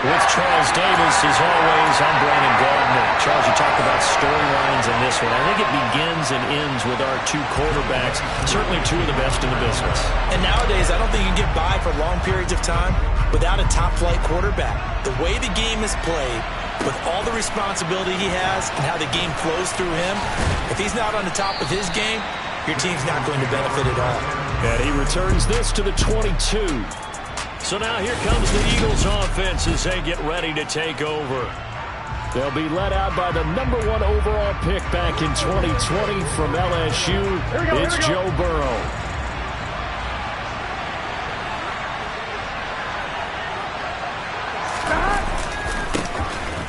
With Charles Davis, as always, I'm Brandon Gardner. Charles, you talked about storylines in this one. I think it begins and ends with our two quarterbacks, certainly two of the best in the business. And nowadays, I don't think you can get by for long periods of time without a top-flight quarterback. The way the game is played, with all the responsibility he has and how the game flows through him, if he's not on the top of his game, your team's not going to benefit at all. And he returns this to the 22. So now here comes the Eagles offense as they get ready to take over. They'll be led out by the #1 overall pick back in 2020 from LSU. It's Joe Burrow.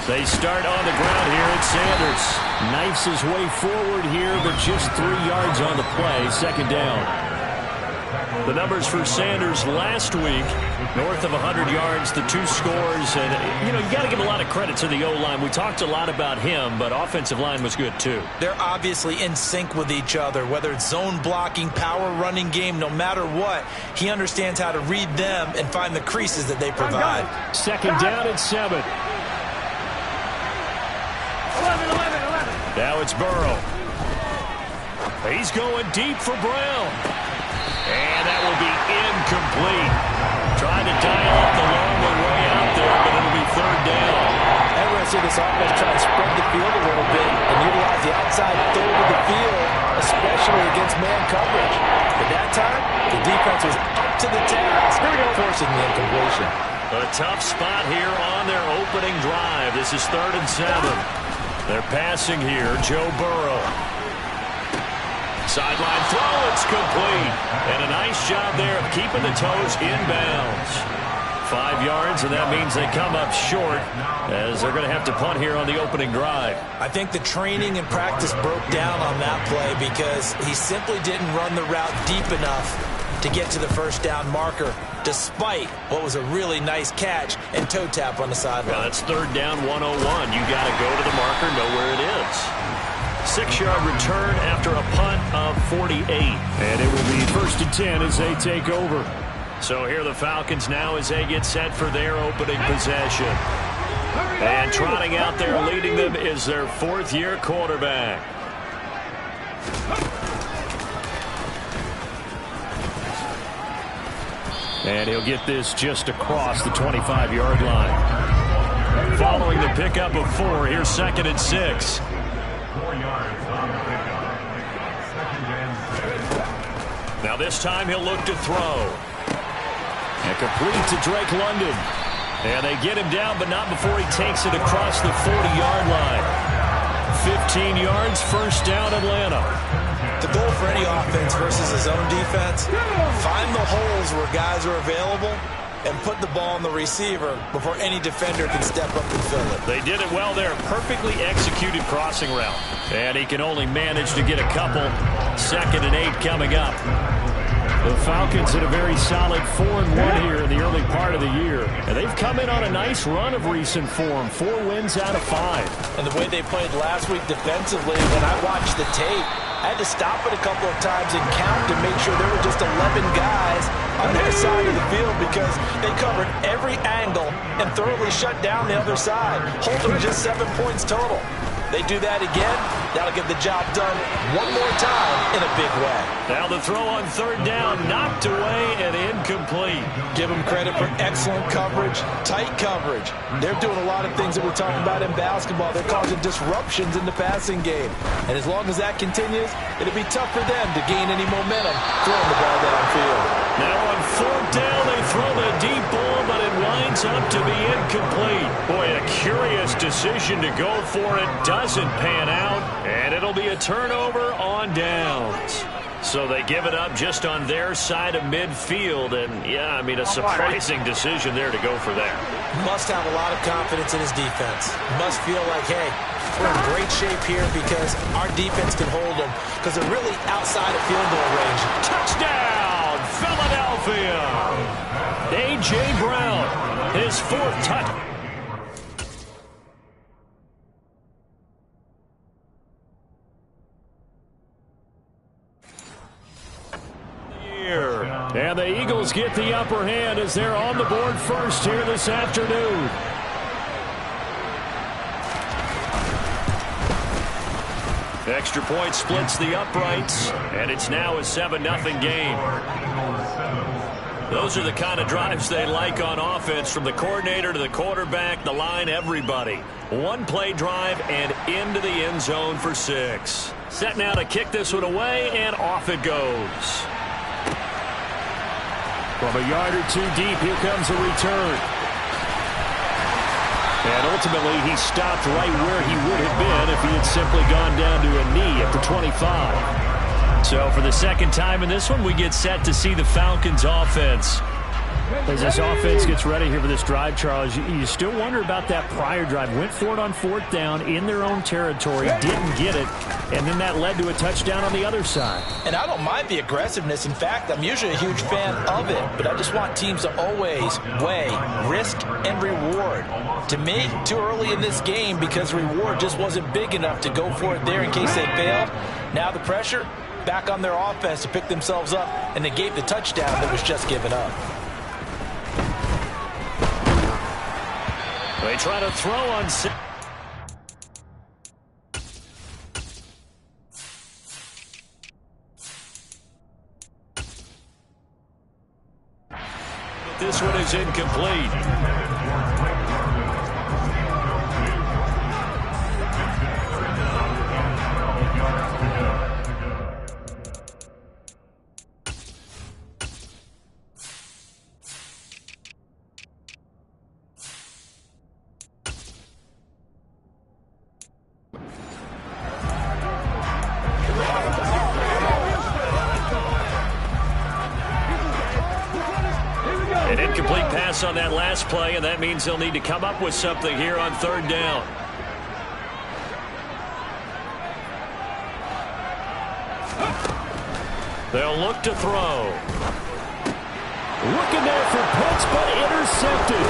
They start on the ground here at Sanders. Knifes his way forward here, but just 3 yards on the play. Second down. The numbers for Sanders last week, north of 100 yards, the 2 scores. And, you know, you got to give a lot of credit to the O-line. We talked a lot about him, but offensive line was good, too. They're obviously in sync with each other, whether it's zone blocking, power running game, no matter what. He understands how to read them and find the creases that they provide. Second down at 7. 11. Now it's Burrow. He's going deep for Brown. And that will be incomplete. Trying to dial up the long way out there, but it'll be third down. And we're going to see this offense try to spread the field a little bit and utilize the outside third of the field, especially against man coverage. At that time, the defense was up to the task, forcing the incompletion. A tough spot here on their opening drive. This is 3rd and 7. They're passing here. Joe Burrow. Sideline throw, it's complete. And a nice job there of keeping the toes inbounds. 5 yards, and that means they come up short as they're going to have to punt here on the opening drive. I think the training and practice broke down on that play because he simply didn't run the route deep enough to get to the first down marker, despite what was a really nice catch and toe tap on the sideline. Well, that's 3rd down 101. You got to go to the marker, know where it is. 6-yard return after a punt of 48. And it will be 1st and 10 as they take over. So here are the Falcons now as they get set for their opening possession. And trotting out there leading them is their 4th-year quarterback. And he'll get this just across the 25-yard line. Following the pickup of 4, here's 2nd and 6. Now this time he'll look to throw. And complete to Drake London. And they get him down, but not before he takes it across the 40-yard line. 15 yards, first down Atlanta. The goal for any offense versus his own defense, find the holes where guys are available and put the ball on the receiver before any defender can step up and fill it. They did it well there. Perfectly executed crossing route. And he can only manage to get a couple. 2nd and 8 coming up. The Falcons had a very solid 4-1 here in the early part of the year. And they've come in on a nice run of recent form. 4 wins out of 5. And the way they played last week defensively, when I watched the tape, I had to stop it a couple of times and count to make sure there were just 11 guys on their side of the field because they covered every angle and thoroughly shut down the other side, holding just 7 points total. They do that again, that'll get the job done one more time in a big way. Now the throw on 3rd down, knocked away and incomplete. Give them credit for excellent coverage, tight coverage. They're doing a lot of things that we're talking about in basketball. They're causing disruptions in the passing game. And as long as that continues, it'll be tough for them to gain any momentum throwing the ball downfield. Now on 4th down, they throw the deep ball, but it winds up to be incomplete. Boy, a curious decision to go for it. Doesn't pan out, and it'll be a turnover on downs. So they give it up just on their side of midfield, and yeah, I mean, a surprising decision there to go for that. Must have a lot of confidence in his defense. Must feel like, hey, we're in great shape here because our defense can hold them because they're really outside of field goal range. Touchdown, Philadelphia! A.J. Brown, his 4th touchdown. And the Eagles get the upper hand as they're on the board first here this afternoon. Extra point splits the uprights, and it's now a 7-0 game. Those are the kind of drives they like on offense, from the coordinator to the quarterback, the line, everybody. One-play drive and into the end zone for 6. Set now to kick this one away, and off it goes. From a yard or two deep, here comes a return. And ultimately, he stopped right where he would have been if he had simply gone down to a knee at the 25. So for the second time in this one, we get set to see the Falcons offense. As this offense gets ready here for this drive, Charles, you still wonder about that prior drive. Went for it on 4th down in their own territory, didn't get it, and then that led to a touchdown on the other side. And I don't mind the aggressiveness. In fact, I'm usually a huge fan of it, but I just want teams to always weigh risk and reward. To me, too early in this game because reward just wasn't big enough to go for it there in case they failed. Now the pressure back on their offense to pick themselves up, and they gave the touchdown that was just given up. They try to throw on. This one is incomplete. An incomplete pass on that last play, and that means they'll need to come up with something here on 3rd down. They'll look to throw. Looking there for Pitts, but intercepted.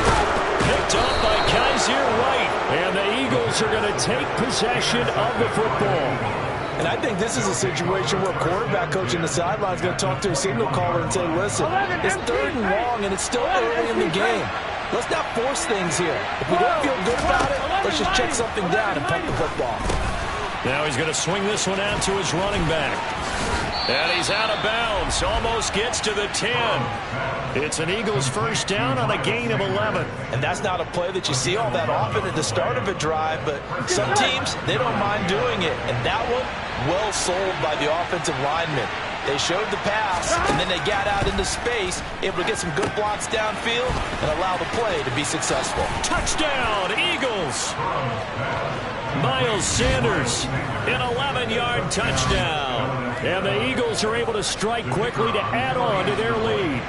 Picked up by Kaiser White. And the Eagles are going to take possession of the football. And I think this is a situation where a quarterback coach in the sideline is going to talk to a signal caller and say, listen, it's 3rd and long, and it's still early in the game. Let's not force things here. If we don't feel good about it, let's just check something down and punt the football. Now he's going to swing this one out to his running back. And he's out of bounds. Almost gets to the 10. It's an Eagles 1st down on a gain of 11. And that's not a play that you see all that often at the start of a drive, but some teams, they don't mind doing it. And that one, well sold by the offensive lineman. They showed the pass, and then they got out into space, able to get some good blocks downfield and allow the play to be successful. Touchdown, Eagles! Miles Sanders, an 11-yard touchdown. And the Eagles are able to strike quickly to add on to their lead.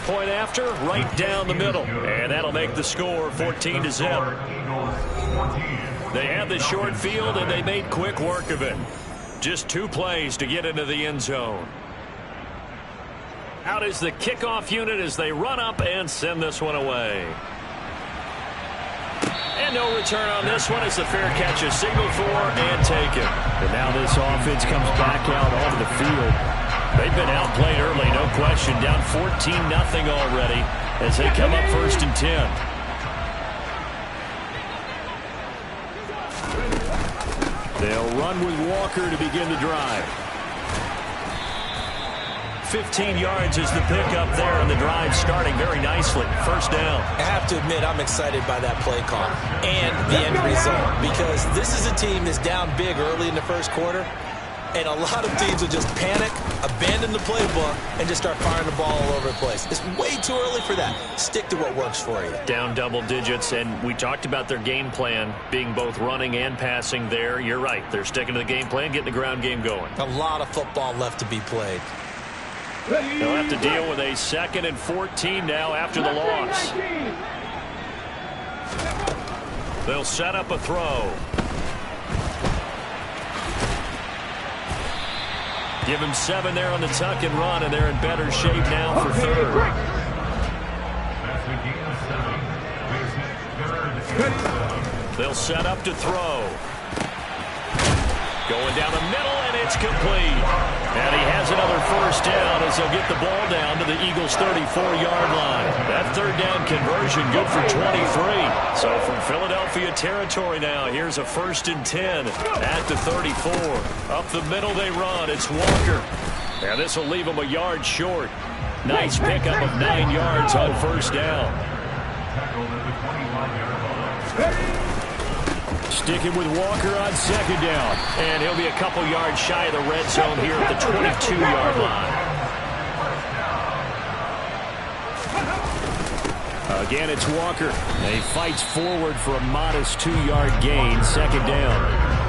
Point after, right down the middle. And that'll make the score 14-0. They had the short field, and they made quick work of it. Just 2 plays to get into the end zone. Out is the kickoff unit as they run up and send this one away. And no return on this one as the fair catch is signaled for and taken. And now this offense comes back out onto the field. They've been outplayed early, no question. Down 14-0 already as they come up 1st and 10. They'll run with Walker to begin the drive. 15 yards is the pickup there, and the drive starting very nicely. 1st down. I have to admit, I'm excited by that play call and the end result, because this is a team that's down big early in the 1st quarter, and a lot of teams will just panic, abandon the playbook, and just start firing the ball all over the place. It's way too early for that. Stick to what works for you. Down double digits, and we talked about their game plan being both running and passing there. You're right. They're sticking to the game plan, getting the ground game going. A lot of football left to be played. They'll have to deal with a 2nd and 14 now after the loss. They'll set up a throw. Give him 7 there on the tuck and run, and they're in better shape now for 3rd. They'll set up to throw. Going down the middle, and it's It's complete. And he has another first down as he'll get the ball down to the Eagles' 34-yard line. That third down conversion good for 23. So from Philadelphia territory now, here's a 1st and 10 at the 34. Up the middle they run. It's Walker. And this will leave him a yard short. Nice pickup of 9 yards on first down. Sticking with Walker on second down. And he'll be a couple yards shy of the red zone here at the 22-yard line. Again, it's Walker. He fights forward for a modest 2-yard gain. Second down.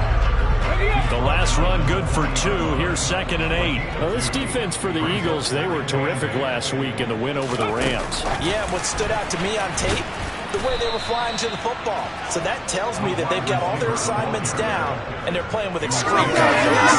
The last run good for 2. Here's 2nd and 8. Well, this defense for the Eagles, they were terrific last week in the win over the Rams. Yeah, what stood out to me on tape, the way they were flying to the football. So that tells me that they've got all their assignments down, and they're playing with extreme confidence.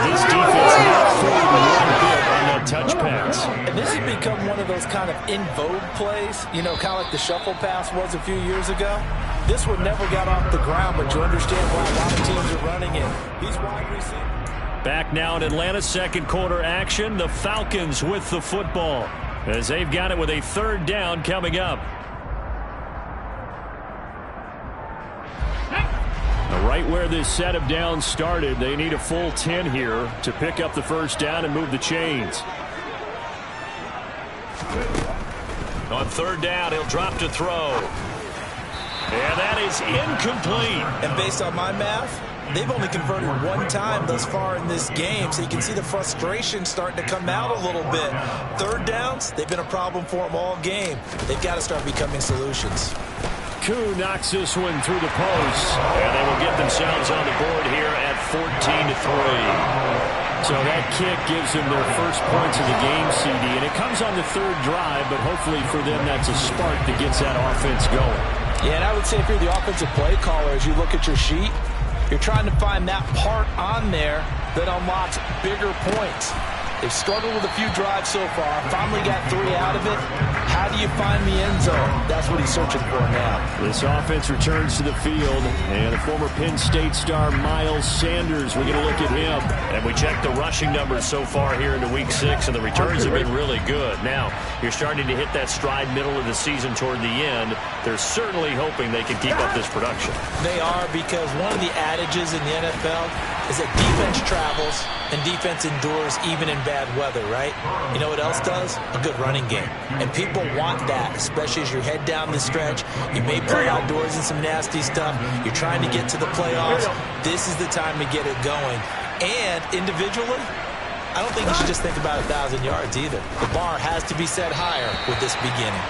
This defense not fooled one bit on that touch pass. And this has become one of those kind of in vogue plays, you know, kind of like the shuffle pass was a few years ago. This one never got off the ground, but you understand why a lot of teams are running it. These wide receivers. Back now in Atlanta, second quarter action. The Falcons with the football as they've got it with a third down coming up. Right where this set of downs started, they need a full 10 here to pick up the first down and move the chains. On third down, he'll drop to throw. And that is incomplete. And based on my math, they've only converted one time thus far in this game, so you can see the frustration starting to come out a little bit. Third downs, they've been a problem for them all game. They've got to start becoming solutions. Koo knocks this one through the post, and they will get themselves on the board here at 14-3. So that kick gives them their first points of the game, CD, and it comes on the third drive, but hopefully for them that's a spark that gets that offense going. Yeah, and I would say if you're the offensive play caller, as you look at your sheet, you're trying to find that part on there that unlocks bigger points. They've struggled with a few drives so far. Finally got 3 out of it. How do you find the end zone? That's what he's searching for now. This offense returns to the field, and the former Penn State star Miles Sanders, we're going to look at him. And we check the rushing numbers so far here into Week 6, and the returns have been really good. Now, you're starting to hit that stride middle of the season toward the end. They're certainly hoping they can keep up this production. They are, because one of the adages in the NFL is that defense travels and defense endures even in bad weather, right? You know what else does? A good running game. And people want that, especially as you head down the stretch. You may play outdoors in some nasty stuff. You're trying to get to the playoffs. This is the time to get it going. And individually, I don't think you should just think about 1,000 yards either. The bar has to be set higher with this beginning.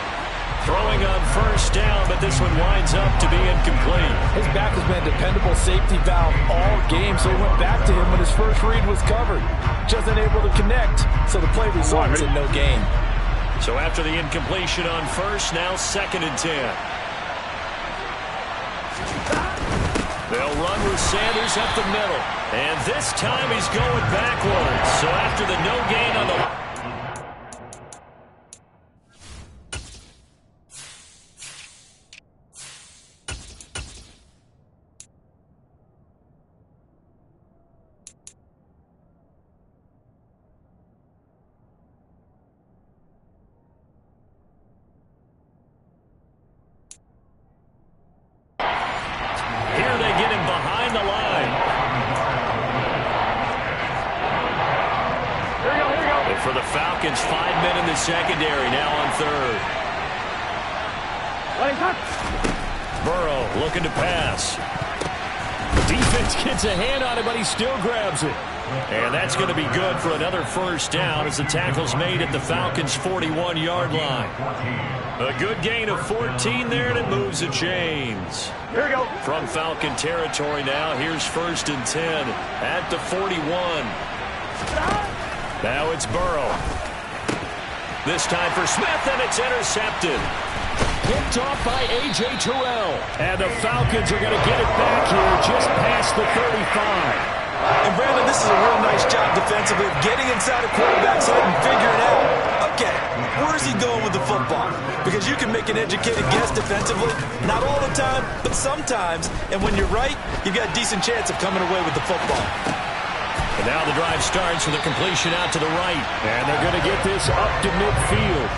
Throwing on first down, but this one winds up to be incomplete. His back has been a dependable safety valve all game, so he went back to him when his first read was covered. Just unable to connect, so the play results in no gain. So after the incompletion on first, now 2nd and 10. They'll run with Sanders up the middle. And this time he's going backwards. So after the no gain on the... For the Falcons, 5 men in the secondary, now on third. Burrow looking to pass. The defense gets a hand on it, but he still grabs it. And that's going to be good for another first down as the tackle's made at the Falcons' 41-yard line. A good gain of 14 there, and it moves the chains. Here we go. From Falcon territory now, here's 1st and 10 at the 41. Now it's Burrow. This time for Smith, and it's intercepted. Picked off by A.J. Terrell. And the Falcons are going to get it back here just past the 35. And Brandon, this is a real nice job defensively of getting inside a quarterback's head and figuring out, okay, where's he going with the football? Because you can make an educated guess defensively, not all the time, but sometimes. And when you're right, you've got a decent chance of coming away with the football. And now the drive starts with a completion out to the right. And they're going to get this up to midfield.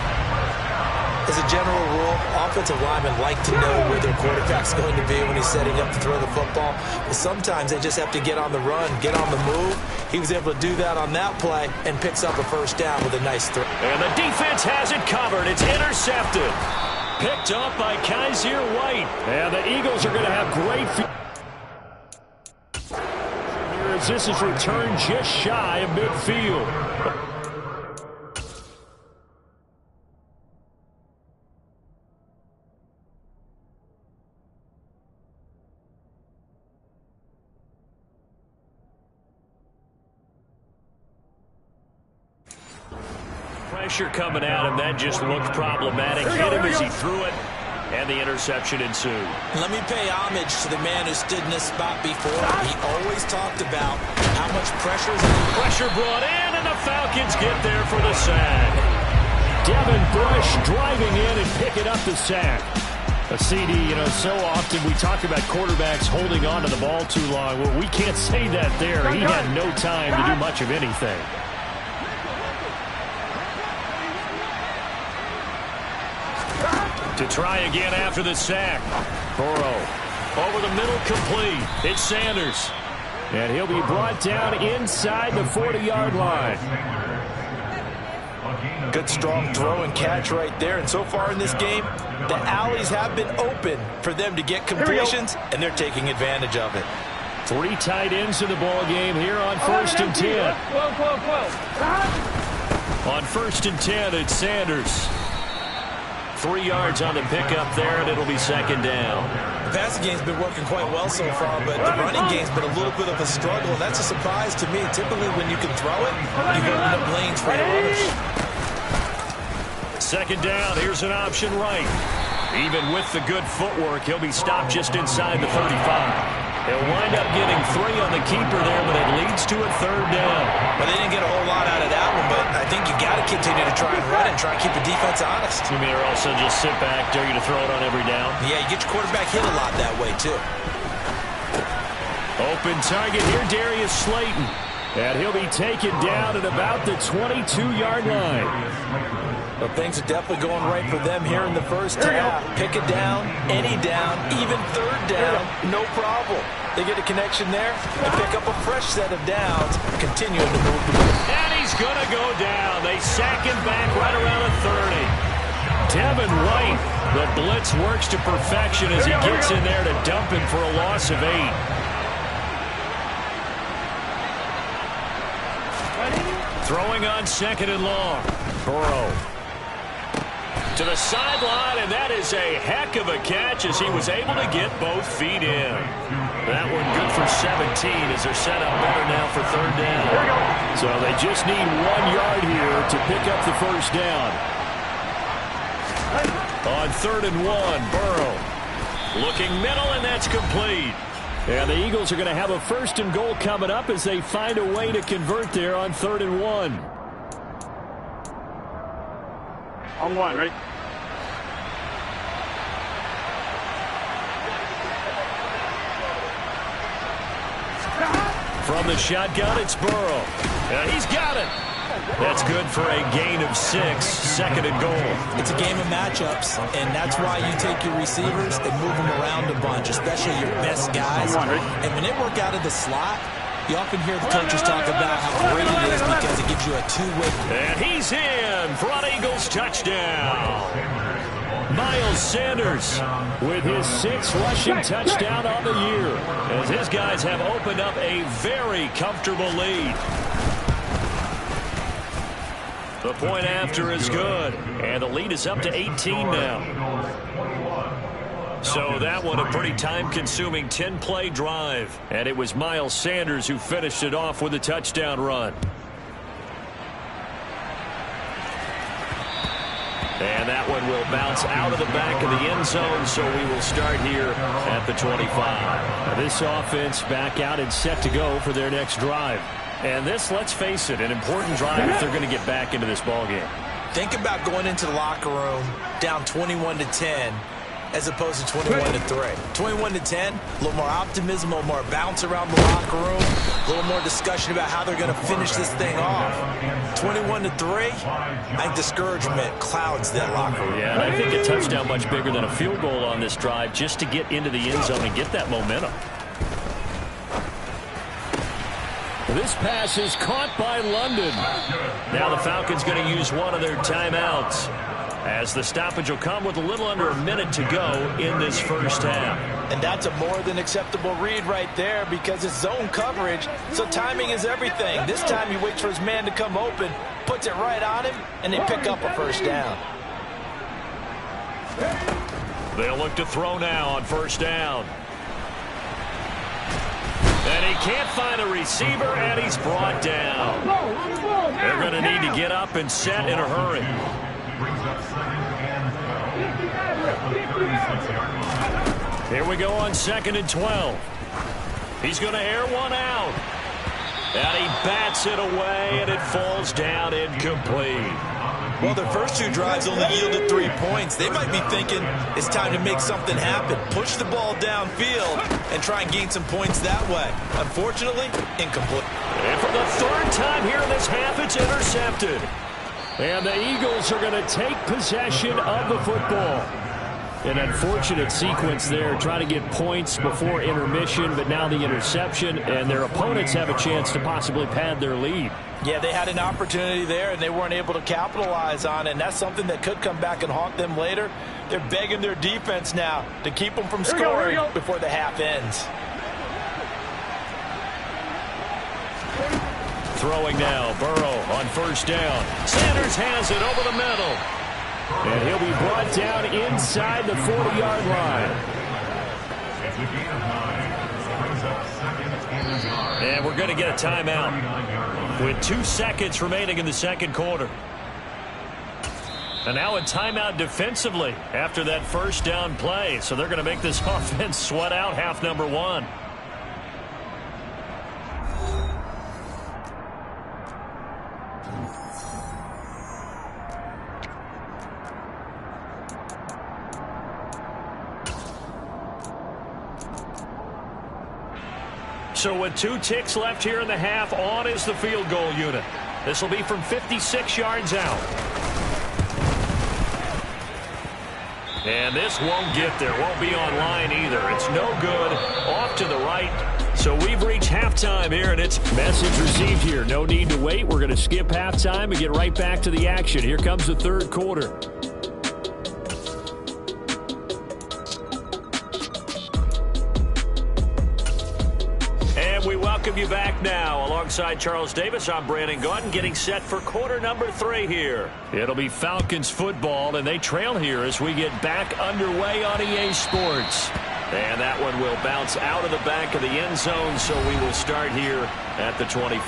As a general rule, offensive linemen like to know where their quarterback's going to be when he's setting up to throw the football. But sometimes they just have to get on the run, get on the move. He was able to do that on that play and picks up a first down with a nice throw. And the defense has it covered. It's intercepted. Picked up by Kaiser White. And the Eagles are going to have great here as this is returned just shy of midfield. Pressure coming at him. That just looked problematic. Hit him as he threw it, and the interception ensued. Let me pay homage to the man who stood in this spot before. He always talked about how much pressure is on. Pressure brought in, and the Falcons get there for the sack. Devin Bush driving in and picking up the sack. A CD, you know, so often we talk about quarterbacks holding on to the ball too long. Well, we can't say that there. He had no time to do much of anything. To try again after the sack. Burrow over the middle, complete. It's Sanders. And he'll be brought down inside the 40-yard line. Good strong throw and catch right there. And so far in this game, the alleys have been open for them to get completions, and they're taking advantage of it. 3 tight ends in the ball game here on 1st and 10. On 1st and 10, it's Sanders. 3 yards on the pickup there, and it'll be 2nd down. The passing game's been working quite well so far, but the running game's been a little bit of a struggle, and that's a surprise to me. Typically, when you can throw it, you've opened up lanes for your runners. 2nd down, here's an option right. Even with the good footwork, he'll be stopped just inside the 35. He'll wind up getting 3 on the keeper there, but it leads to a 3rd down. Well, they didn't get a whole lot out of that one, but I think you got to continue to try and run and try and keep the defense honest. You mean, or also just sit back, dare you to throw it on every down? Yeah, you get your quarterback hit a lot that way, too. Open target here, Darius Slayton. And he'll be taken down at about the 22-yard line. Well, things are definitely going right for them here in the first half. Pick it down, any down, even 3rd down, no problem. They get a connection there and pick up a fresh set of downs, continuing to move the ball. And he's going to go down. They sack him back right around the 30. Devin White, the blitz works to perfection as he gets in there to dump him for a loss of 8. Throwing on 2nd and long. Burrow to the sideline, and that is a heck of a catch as he was able to get both feet in. That one good for 17 as they're set up better now for 3rd down. So they just need 1 yard here to pick up the 1st down. On 3rd and 1, Burrow looking middle, and that's complete. And the Eagles are going to have a 1st and goal coming up as they find a way to convert there on 3rd and 1. On 1, ready? From the shotgun, it's Burrow. And he's got it. That's good for a gain of 6, 2nd and goal. It's a game of matchups, and that's why you take your receivers and move them around a bunch, especially your best guys. And when they work out of the slot, you often hear the coaches talk about how great it is because it gives you a two-way. And he's in for an Eagles touchdown. Miles Sanders with his 6th rushing touchdown on the year as his guys have opened up a very comfortable lead. The point after is good, and the lead is up to 18 now. So that one a pretty time-consuming 10-play drive, and it was Miles Sanders who finished it off with a touchdown run. And that one will bounce out of the back of the end zone, so we will start here at the 25. Now this offense back out and set to go for their next drive. And this, let's face it, an important drive if they're going to get back into this ballgame. Think about going into the locker room down 21-10 as opposed to 21-3. 21-10, a little more optimism, a little more bounce around the locker room, a little more discussion about how they're going to finish this thing off. 21-3, I think discouragement clouds that locker room. Yeah, and I think a touchdown much bigger than a field goal on this drive just to get into the end zone and get that momentum. This pass is caught by London. Now the Falcons going to use one of their timeouts, as the stoppage will come with a little under a minute to go in this first half. And that's a more than acceptable read right there, because it's zone coverage, so timing is everything. This time he waits for his man to come open, puts it right on him, and they pick up a first down. They'll look to throw now on first down. And he can't find a receiver, and he's brought down. They're going to need to get up and set in a hurry. Here we go on 2nd and 12. He's going to air one out. And he bats it away, and it falls down incomplete. Well, their first two drives only yielded 3 points. They might be thinking it's time to make something happen. Push the ball downfield and try and gain some points that way. Unfortunately, incomplete. And for the third time here in this half, it's intercepted. And the Eagles are going to take possession of the football. An unfortunate sequence there, trying to get points before intermission, but now the interception, and their opponents have a chance to possibly pad their lead. Yeah, they had an opportunity there, and they weren't able to capitalize on it, and that's something that could come back and haunt them later. They're begging their defense now to keep them from scoring before the half ends. Throwing now, Burrow on first down. Sanders has it over the middle. And he'll be brought down inside the 40-yard line. And we're going to get a timeout with 2 seconds remaining in the second quarter. And now a timeout defensively after that first down play. So they're going to make this offense sweat out half number 1. So with 2 ticks left here in the half, on is the field goal unit. This will be from 56 yards out. And this won't get there, won't be online either. It's no good, off to the right. So we've reached halftime here, and it's message received here. No need to wait. We're going to skip halftime and get right back to the action. Here comes the third quarter. Welcome you back now. Alongside Charles Davis, I'm Brandon Gaudin, getting set for quarter number 3 here. It'll be Falcons football, and they trail here as we get back underway on EA Sports. And that one will bounce out of the back of the end zone, so we will start here at the 25.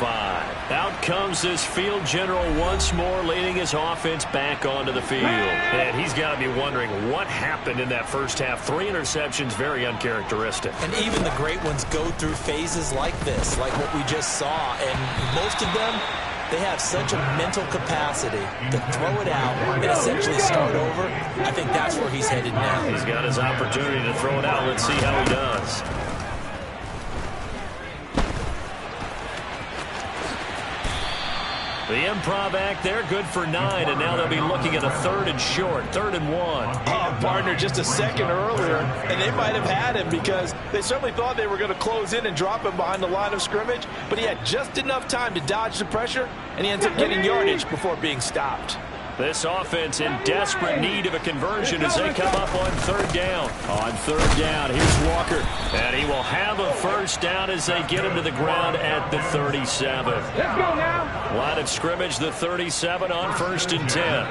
Out comes this field general once more, leading his offense back onto the field. And he's got to be wondering what happened in that first half. 3 interceptions, very uncharacteristic. And even the great ones go through phases like this, like what we just saw. And most of them, they have such a mental capacity to throw it out and essentially start over. I think that's where he's headed now. He's got his opportunity to throw it out. Let's see how he does. The improv act there, good for 9, and now they'll be looking at a 3rd and short, 3rd and 1. Oh, partner, just a second earlier, and they might have had him because they certainly thought they were going to close in and drop him behind the line of scrimmage, but he had just enough time to dodge the pressure, and he ends up getting yardage before being stopped. This offense in desperate need of a conversion as they come up on 3rd down. On 3rd down, here's Walker. And he will have a first down as they get him to the ground at the 37. Let's go now. Line of scrimmage, the 37 on 1st and 10.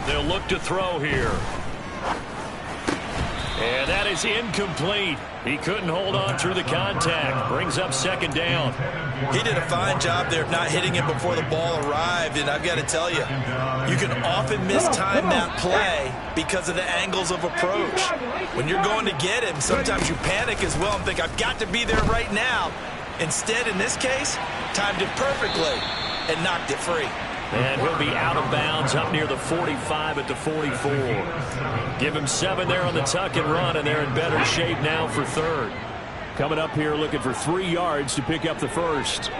They'll look to throw here. And that is incomplete. He couldn't hold on through the contact. Brings up 2nd down. He did a fine job there of not hitting him before the ball arrived, and I've got to tell you, you can often mistime that play because of the angles of approach. When you're going to get him, sometimes you panic as well and think, I've got to be there right now. Instead, in this case, timed it perfectly and knocked it free. And he'll be out of bounds up near the 45 at the 44. Give him 7 there on the tuck and run, and they're in better shape now for third. Coming up here looking for 3 yards to pick up the first.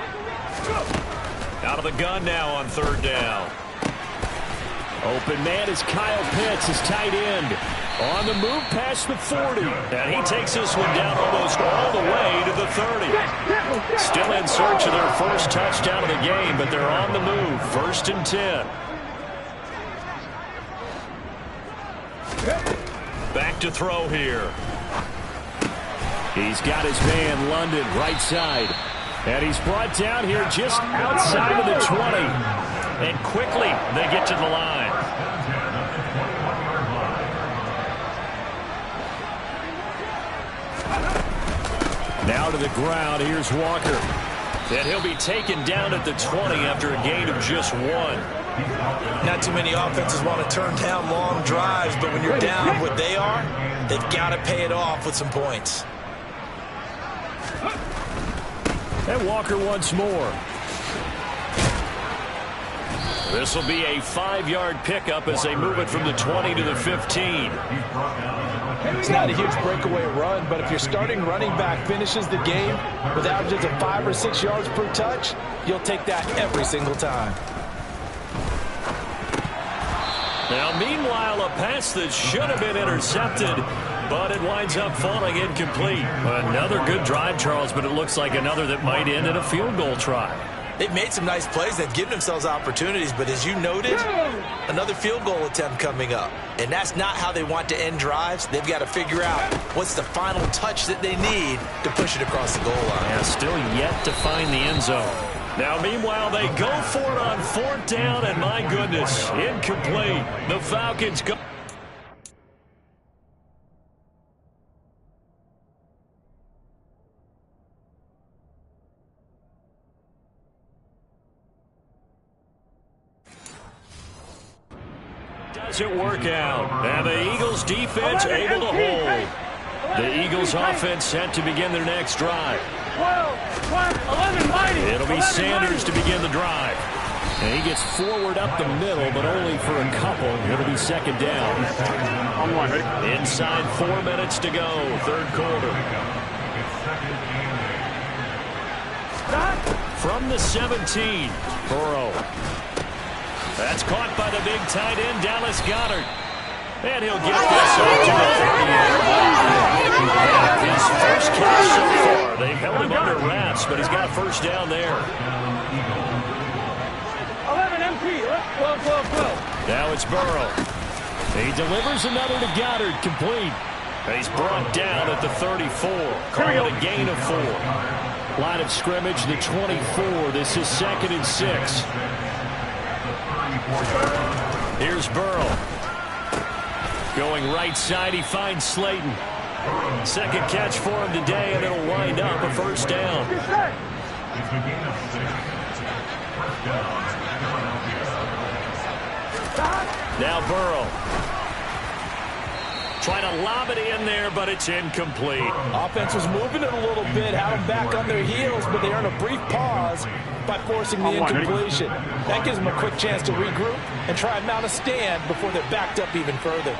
Out of the gun now on third down. Open man is Kyle Pitts, his tight end. On the move past the 40. And he takes this one down almost all the way to the 30. Still in search of their first touchdown of the game, but they're on the move. 1st and 10. Back to throw here. He's got his man London right side. And he's brought down here just outside of the 20. And quickly they get to the line. Now to the ground. Here's Walker. And he'll be taken down at the 20 after a gain of just 1. Not too many offenses want to turn down long drives, but when you're down what they are, they've got to pay it off with some points. And Walker once more. This will be a 5-yard pickup as they move it from the 20 to the 15. It's not a huge breakaway run, but if your starting running back finishes the game with averages of 5 or 6 yards per touch, you'll take that every single time. Now, meanwhile, a pass that should have been intercepted, but it winds up falling incomplete. Another good drive, Charles, but it looks like another that might end in a field goal try. They've made some nice plays. They've given themselves opportunities, but as you noted, another field goal attempt coming up. And that's not how they want to end drives. They've got to figure out what's the final touch that they need to push it across the goal line. Yeah, still yet to find the end zone. Now, meanwhile, they go for it on 4th down, and my goodness, incomplete. The Falcons go. Doesn't work out. And the Eagles defense able to hold. The Eagles offense set to begin their next drive. 11, It'll be Sanders to begin the drive. And he gets forward up the middle, but only for a couple. It'll be 2nd down. On 1, ready? Inside 4 minutes to go, 3rd quarter. From the 17, Burrow. That's caught by the big tight end, Dallas Goedert. And he'll get this up to the 38. His first catch so far. They've held him under wraps, but he's got a first down there. 11 MP. 12. Now it's Burrow. He delivers another to Goddard, complete. He's brought down at the 34. Call it a gain of 4. Line of scrimmage, the 24. This is 2nd and 6. Here's Burrow. Going right side, he finds Slayton. Second catch for him today, and it'll wind up a first down. Now Burrow. Trying to lob it in there, but it's incomplete. Offense was moving it a little bit, had them back on their heels, but they earned a brief pause by forcing the incompletion. That gives them a quick chance to regroup and try and mount a stand before they're backed up even further.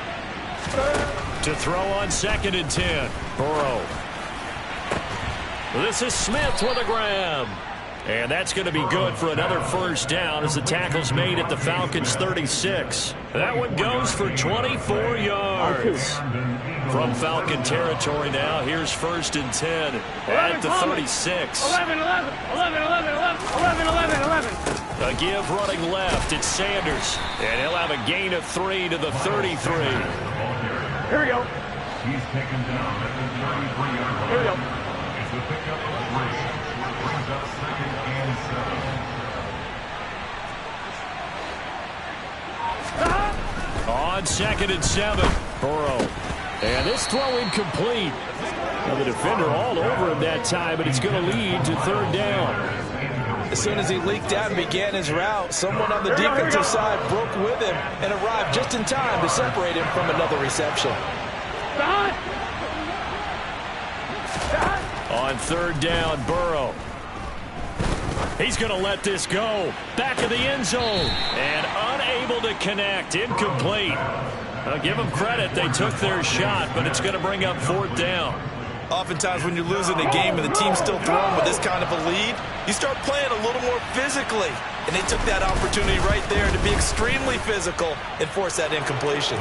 To throw on 2nd and 10. Burrow. This is Smith with a grab. And that's going to be good for another first down as the tackle's made at the Falcons' 36. That one goes for 24 yards. From Falcon territory now, here's 1st and 10 at the 36. 11. A give running left, it's Sanders. And he'll have a gain of 3 to the 33. Here we go. He's taken down at the 33-yard line. Here we go. It's the pickup of 3, which brings up 2nd and 7. On 2nd and 7, Burrow. And this throw incomplete. Now the defender all over him that time, but it's going to lead to 3rd down. As soon as he leaked out and began his route, someone on the defensive side broke with him and arrived just in time to separate him from another reception. On 3rd down, Burrow. He's going to let this go. Back of the end zone. And unable to connect. Incomplete. I'll give them credit. They took their shot, but it's going to bring up 4th down. Oftentimes when you're losing a game and the team's still throwing with this kind of a lead, you start playing a little more physically. And they took that opportunity right there to be extremely physical and force that incompletion.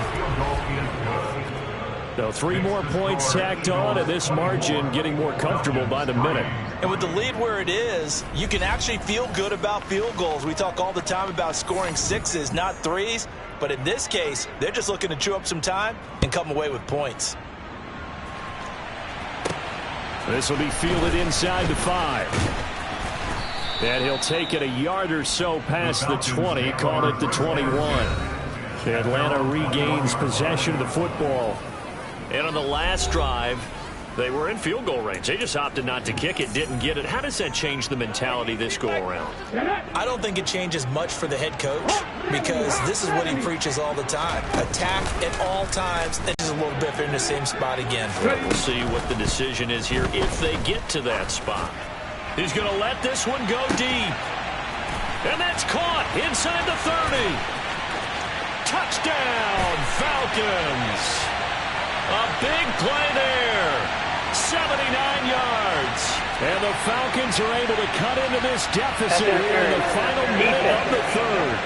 So 3 more points tacked on, and this margin getting more comfortable by the minute. And with the lead where it is, you can actually feel good about field goals. We talk all the time about scoring 6s, not 3s. But in this case, they're just looking to chew up some time and come away with points. This will be fielded inside the 5. And he'll take it a yard or so past the 20, call it the 21. Atlanta regains possession of the football. And on the last drive, they were in field goal range. They just opted not to kick it, didn't get it. How does that change the mentality this go-around? I don't think it changes much for the head coach because this is what he preaches all the time. Attack at all times, and just a little bit in the same spot again. We'll see what the decision is here if they get to that spot. He's going to let this one go deep. And that's caught inside the 30. Touchdown, Falcons. A big play there. 79 yards. And the Falcons are able to cut into this deficit here in the final minute of the 3rd.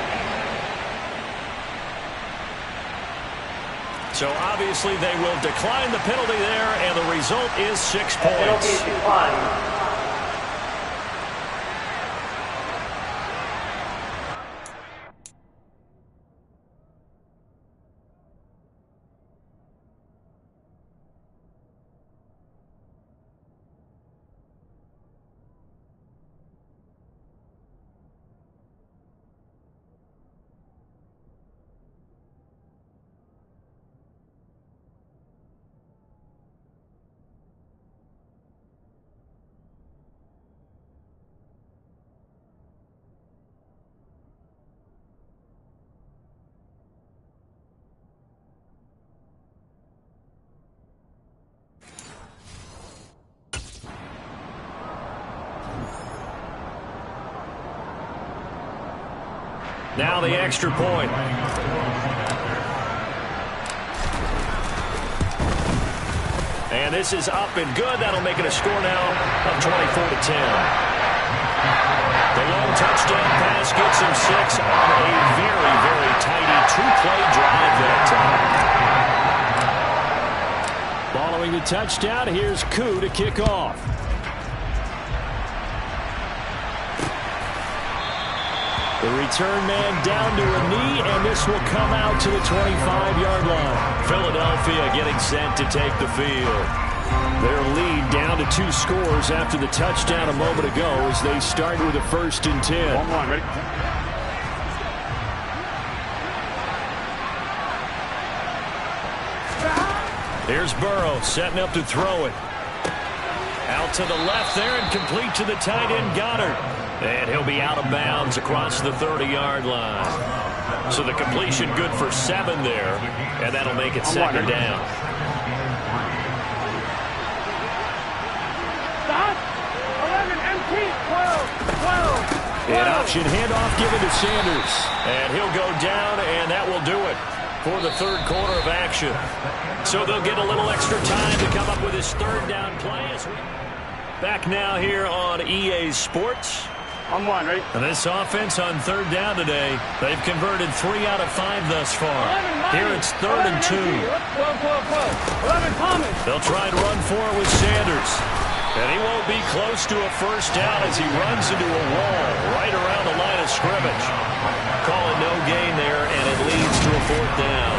So obviously they will decline the penalty there, and the result is 6 points. Now the extra point. And this is up and good. That'll make it a score now of 24-10. The long touchdown pass gets him 6 on a very, very tidy 2-play drive that time. Following the touchdown, here's Koo to kick off. The return man down to a knee, and this will come out to the 25-yard line. Philadelphia getting set to take the field. Their lead down to 2 scores after the touchdown a moment ago as they start with a 1st and 10. One, ready? Here's Burrow setting up to throw it. Out to the left there and complete to the tight end Goddard. And he'll be out of bounds across the 30-yard line. So the completion good for 7 there, and that'll make it 2nd down. Stop! 11, empty, 12. An option handoff given to Sanders. And he'll go down, and that will do it for the 3rd quarter of action. So they'll get a little extra time to come up with his 3rd down play. Back now here on EA Sports. On 1, ready? And this offense on 3rd down today, they've converted 3 out of 5 thus far. Here it's 3rd and 2. 12. 11, Thomas. They'll try and run for it with Sanders. And he won't be close to a 1st down as he runs into a wall right around the line of scrimmage. Calling no gain there, and it leads to a 4th down.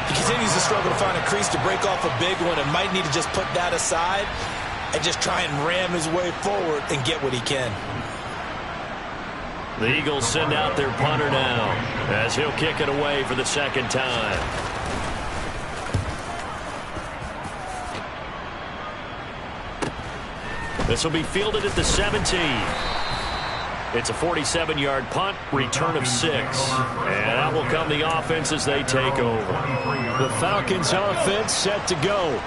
He continues to struggle to find a crease to break off a big one and might need to just put that aside and just try and ram his way forward and get what he can. The Eagles send out their punter now as he'll kick it away for the 2nd time. This will be fielded at the 17. It's a 47-yard punt, return of 6. And out will come the offense as they take over. The Falcons offense set to go.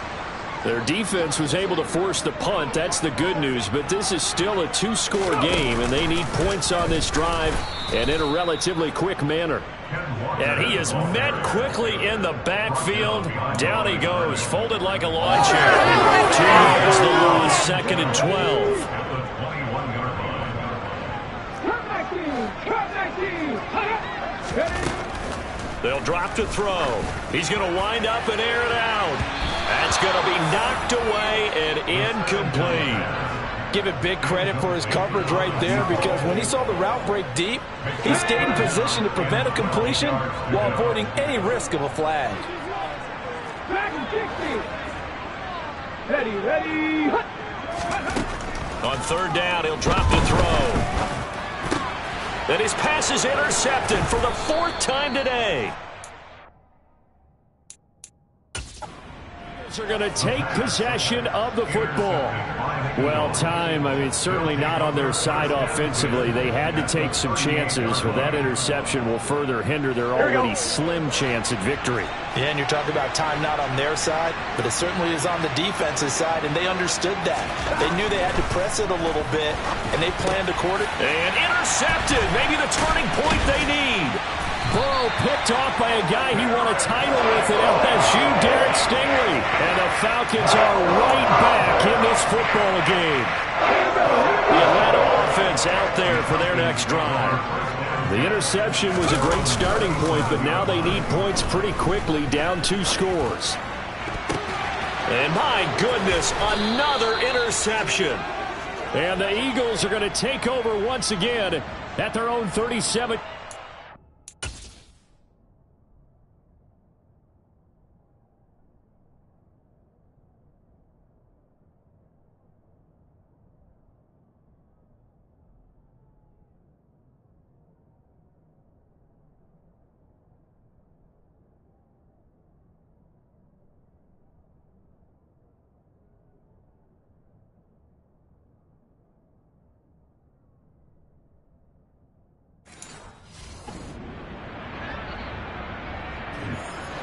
Their defense was able to force the punt. That's the good news. But this is still a two-score game, and they need points on this drive and in a relatively quick manner. And he is met quickly in the backfield. Down he goes, folded like a lawn chair. 2 yards the loss, 2nd and 12. They'll drop to throw. He's going to wind up and air it out. That's going to be knocked away and incomplete. Give it big credit for his coverage right there, because when he saw the route break deep, he stayed in position to prevent a completion while avoiding any risk of a flag. Ready. On 3rd down, he'll drop to throw. And his pass is intercepted for the 4th time today. Are going to take possession of the football. Well, time, I mean, certainly not on their side offensively. They had to take some chances, but that interception will further hinder their already slim chance at victory. Yeah, and you're talking about time not on their side, but it certainly is on the defensive side, and they understood that. They knew they had to press it a little bit, and they planned accordingly. And intercepted, maybe the turning point they need. Burrow picked off by a guy he won a title with at LSU, Derek Stingley. And the Falcons are right back in this football game. The Atlanta offense out there for their next drive. The interception was a great starting point, but now they need points pretty quickly, down 2 scores. And my goodness, another interception. And the Eagles are going to take over once again at their own 37.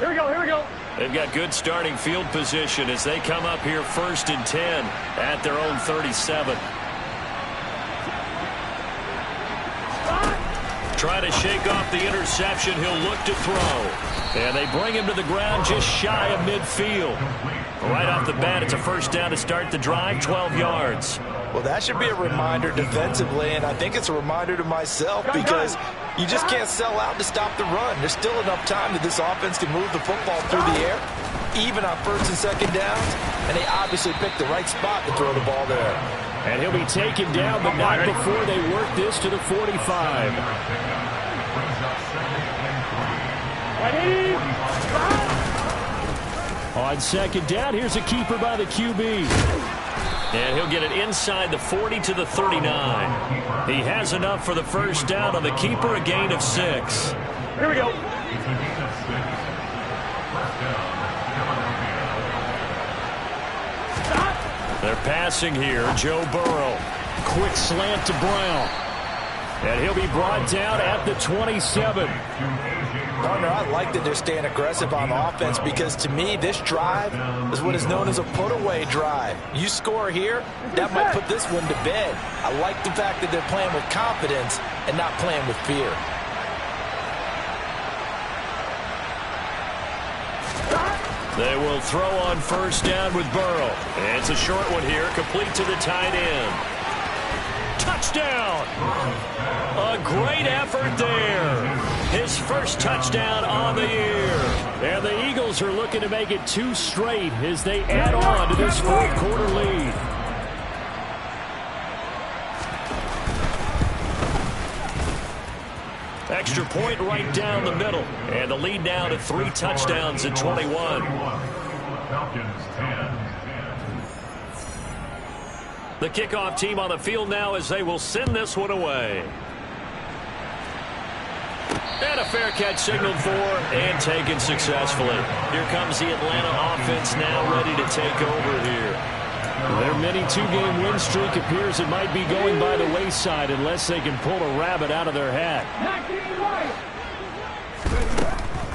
Here we go. They've got good starting field position as they come up here 1st and 10 at their own 37. Try to shake off the interception. He'll look to throw. And they bring him to the ground just shy of midfield. Right off the bat, it's a 1st down to start the drive, 12 yards. Well, that should be a reminder defensively, and I think it's a reminder to myself, because you just can't sell out to stop the run. There's still enough time that this offense can move the football through the air, even on 1st and 2nd downs, and they obviously picked the right spot to throw the ball there. And he'll be taken down, but not before they work this to the 45. On 2nd down, here's a keeper by the QB. And he'll get it inside the 40 to the 39. He has enough for the 1st down on the keeper, a gain of 6. Here we go. They're passing here. Joe Burrow. Quick slant to Brown. And he'll be brought down at the 27. Partner, I like that they're staying aggressive on offense, because to me, this drive is what is known as a put-away drive. You score here, that might put this one to bed. I like the fact that they're playing with confidence and not playing with fear. They will throw on 1st down with Burrow. And it's a short one here, complete to the tight end. Touchdown! A great effort there. His 1st touchdown on the year. And the Eagles are looking to make it 2 straight as they add on to this 4th quarter lead. Extra point right down the middle. And the lead now to 3 touchdowns at 21. Falcons 10. The kickoff team on the field now as they will send this one away. And a fair catch signaled for and taken successfully. Here comes the Atlanta offense now ready to take over here. Their mini 2-game win streak appears it might be going by the wayside unless they can pull a rabbit out of their hat.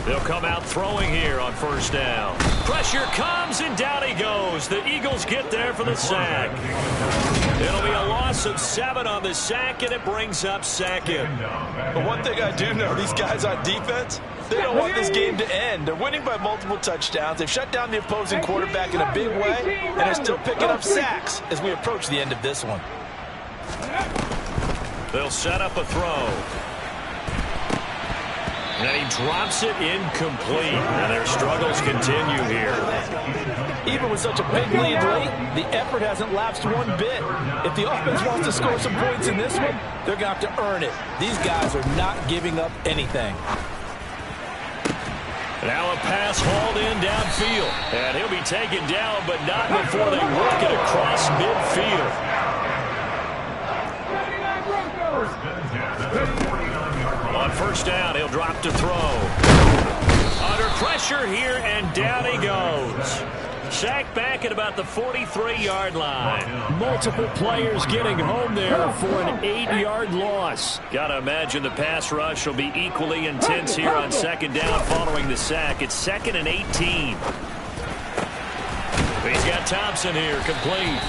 They'll come out throwing here on first down. Pressure comes, and down he goes. The Eagles get there for the sack. It'll be a loss of 7 on the sack, and it brings up second. But one thing I do know, these guys on defense, they don't want this game to end. They're winning by multiple touchdowns. They've shut down the opposing quarterback in a big way, and they're still picking up sacks as we approach the end of this one. They'll set up a throw. And he drops it incomplete. And their struggles continue here. Even with such a big lead late, the effort hasn't lapsed one bit. If the offense wants to score some points in this one, they're going to have to earn it. These guys are not giving up anything. Now a pass hauled in downfield. And he'll be taken down, but not before they work it across midfield. On first down, he'll drop to throw. Under pressure here, and down he goes. Sacked back at about the 43-yard line. Multiple players getting home there for an 8-yard loss. Got to imagine the pass rush will be equally intense here on second down following the sack. It's 2nd and 18. He's got Thompson here, complete.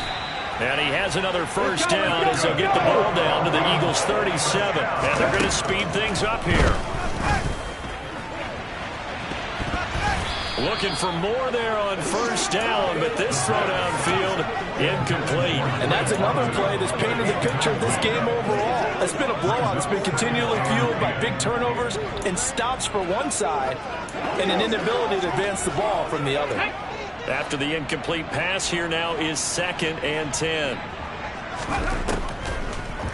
And he has another first down as they'll get the ball down to the Eagles' 37. And they're going to speed things up here. Looking for more there on first down, but this throw downfield incomplete. And that's another play that's painted the picture of this game overall. It's been a blowout. It's been continually fueled by big turnovers and stops for one side and an inability to advance the ball from the other. After the incomplete pass, here now is 2nd and 10.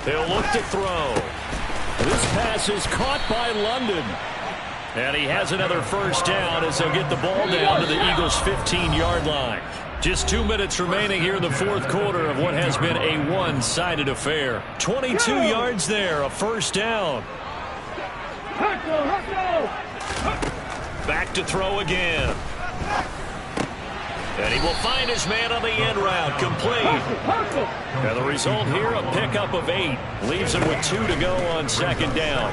He'll look to throw. This pass is caught by London. And he has another first down as they'll get the ball down to the Eagles' 15-yard line. Just 2 minutes remaining here in the fourth quarter of what has been a one-sided affair. 22 yards there, a first down. Back to throw again. And he will find his man on the end route, complete. And the result here, a pickup of 8. Leaves him with 2 to go on second down.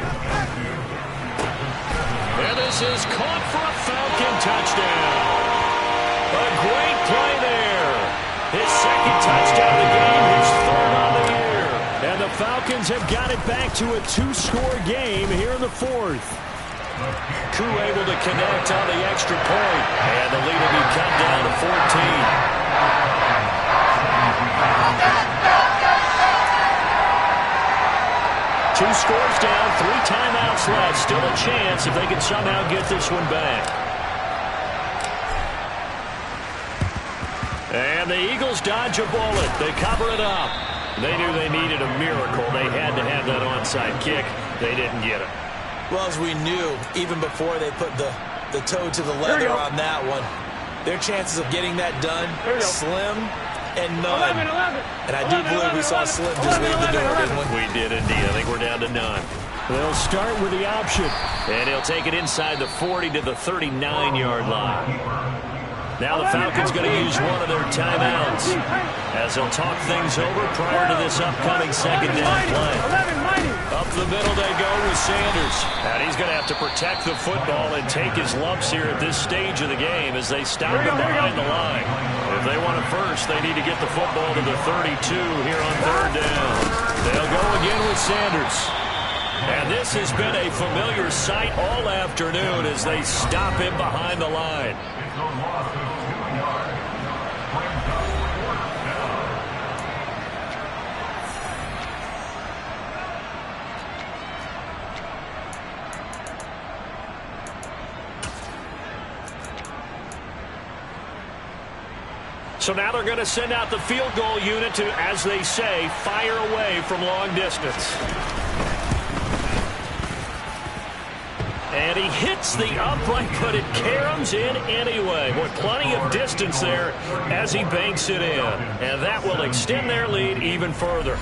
And this is caught for a Falcon touchdown. A great play there. His second touchdown of the game, his 3rd on the year. And the Falcons have got it back to a 2-score game here in the 4th. Koo able to connect on the extra point. And the lead will be cut down to 14. Two scores down, 3 timeouts left. Still a chance if they can somehow get this one back. And the Eagles dodge a bullet. They cover it up. They knew they needed a miracle. They had to have that onside kick. They didn't get it. Well, as we knew, even before they put the toe to the leather on that one, their chances of getting that done, slim and none. 11. And I do believe we saw Slim just leave the door, didn't we? We did indeed. I think we're down to none. They'll start with the option. And he'll take it inside the 40 to the 39-yard line. Now the Falcons going to use one of their timeouts as they'll talk things over prior to this upcoming second down play. Up the middle they go with Sanders. And he's going to have to protect the football and take his lumps here at this stage of the game as they stop him behind the line. If they want it first, they need to get the football to the 32 here on 3rd down. They'll go again with Sanders. And this has been a familiar sight all afternoon as they stop him behind the line. So now they're going to send out the field goal unit to, as they say, fire away from long distance. And he hits the upright, but it caroms in anyway. Boy, plenty of distance there as he banks it in. And that will extend their lead even further.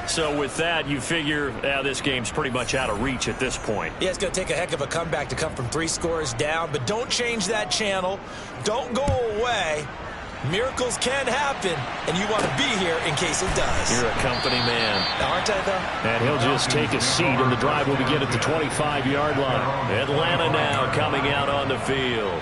So with that, you figure this game's pretty much out of reach at this point. Yeah, it's going to take a heck of a comeback to come from 3 scores down. But don't change that channel. Don't go away. Miracles can happen, and you want to be here in case it does. You're a company man. Aren't I, though? And he'll just take a seat, and the drive will begin at the 25-yard line. Atlanta now coming out on the field.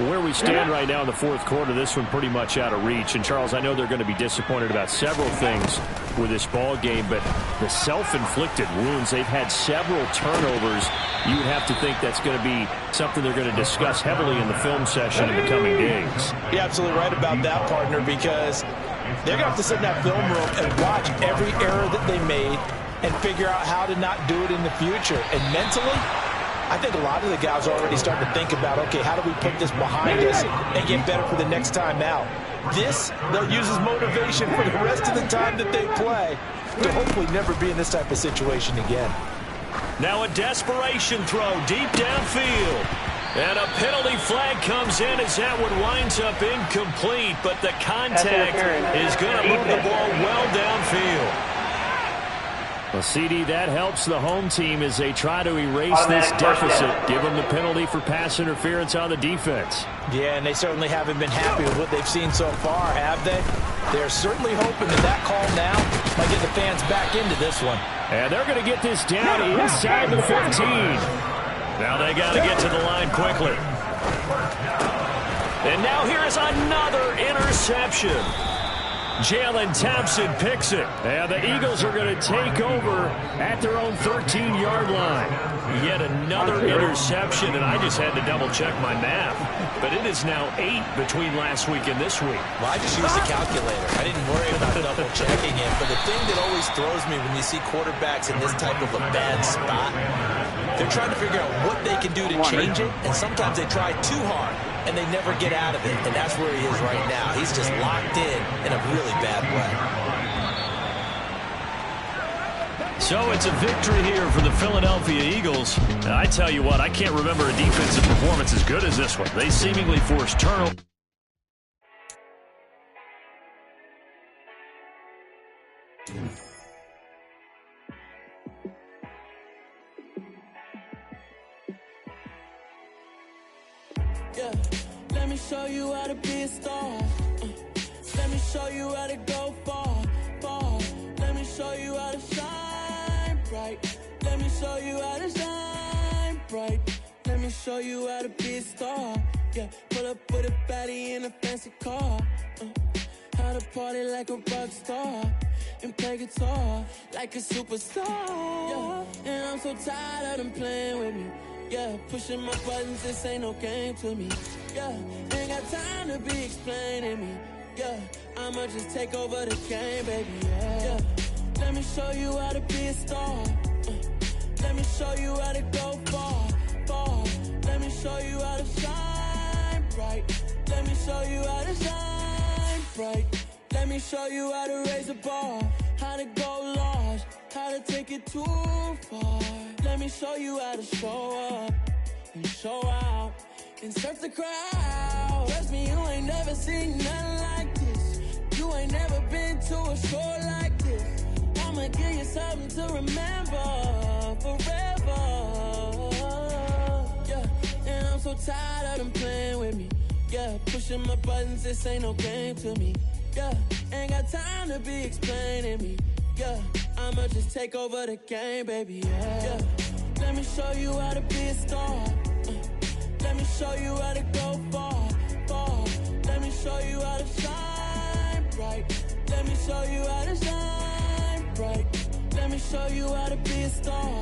Where we stand right now in the fourth quarter, this one pretty much out of reach. And, Charles, I know they're going to be disappointed about several things with this ball game, but the self-inflicted wounds, they've had several turnovers. You would have to think that's going to be something they're going to discuss heavily in the film session in the coming days. You're absolutely right about that, partner, because they're going to have to sit in that film room and watch every error that they made and figure out how to not do it in the future. And mentally, I think a lot of the guys are already starting to think about, okay, how do we put this behind us and get better for the next time out? This, they'll use as motivation for the rest of the time that they play to hopefully never be in this type of situation again. Now a desperation throw deep downfield. And a penalty flag comes in as that one winds up incomplete, but the contact is going to move the ball well downfield. Well, CD, that helps the home team as they try to erase this deficit. Give them the penalty for pass interference on the defense. Yeah, and they certainly haven't been happy with what they've seen so far, have they? They're certainly hoping that that call now might get the fans back into this one. And they're going to get this down inside the 15. Now they got to get to the line quickly. And now here is another interception. Jalen Thompson picks it. And the Eagles are going to take over at their own 13-yard line. Yet another interception, and I just had to double-check my math. But it is now 8 between last week and this week. Well, I just used the calculator. I didn't worry about double-checking it. But the thing that always throws me when you see quarterbacks in this type of a bad spot, they're trying to figure out what they can do to change it, and sometimes they try too hard, and they never get out of it. And that's where he is right now. He's just locked in a really bad way. So it's a victory here for the Philadelphia Eagles. I tell you what, I can't remember a defensive performance as good as this one. They seemingly forced turnover. Yeah, let me show you how to be a star. Let me show you how to go far, far. Let me show you how to shine bright. Let me show you how to shine bright. Let me show you how to be a star. Yeah, pull up with a baddie in a fancy car. How to party like a rock star and play guitar like a superstar. Yeah, and I'm so tired of them playing with me. Yeah, pushing my buttons, this ain't no game to me. Yeah, ain't got time to be explaining me. Yeah, I'ma just take over the game, baby. Yeah, let me show you how to be a star. Let me show you how to go far, far. Let me show you how to shine bright. Let me show you how to shine bright. Let me show you how to raise the bar, how to go large, how to take it too far. Let me show you how to show up and show out and surf the crowd. Trust me, you ain't never seen nothing like this. You ain't never been to a show like this. I'ma give you something to remember forever. Yeah, and I'm so tired of them playing with me. Yeah, pushing my buttons, this ain't no game to me. Yeah, ain't got time to be explaining me. Yeah, I'ma just take over the game, baby. Yeah, let me show you how to be a star. Let me show you how to go far, far. Let me show you how to shine bright. Let me show you how to shine bright. Let me show you how to be a star.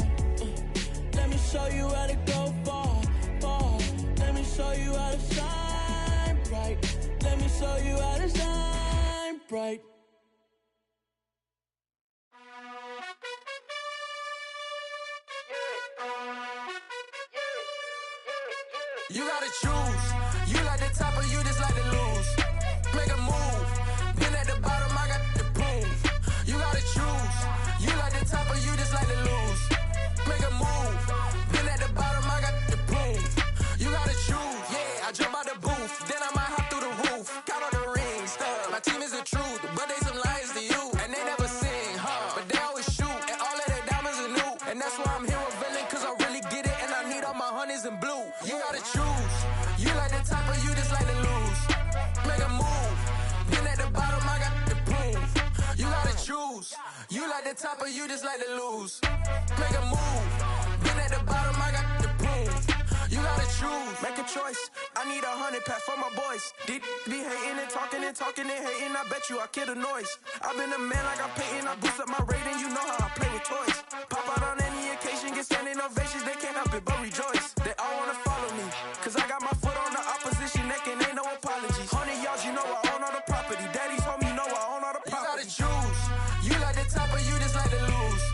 Let me show you how to go far, far. Let me show you how to shine bright. Let me show you how to shine bright. You gotta choose. You like the top or you just like to lose. Make a move. Been at the bottom, I got the proof. You gotta choose. You like the top or you just like to lose. Make a move. Been at the bottom, I got the proof. You gotta choose. Yeah, I jump out the booth. Then I might hop through the roof. Count on the rings. My team is the truth, but they some liars to you. And they never sing, but they always shoot. And all of their diamonds are new. And that's why I'm here with Villain, cause I really get it. And I need all my honeys in blue. You gotta choose. You choose. You like the top or you just like to lose. Make a move. Been at the bottom, I got the proof. You gotta choose. Make a choice. I need 100 pack for my boys. Be hating and talking and talking and hating. I bet you I kill the noise. I've been a man like I'm Peyton. I boost up my rating. You know how I play with toys. Pop out on any occasion, get standing ovations. They can't help it but rejoice. They all wanna follow me. Cause I got my foot on the opposition neck and ain't no apologies. 100 yards, you know I own all the property. Daddy's home, you know I own all the property. You gotta choose. You like the top or you just like to lose.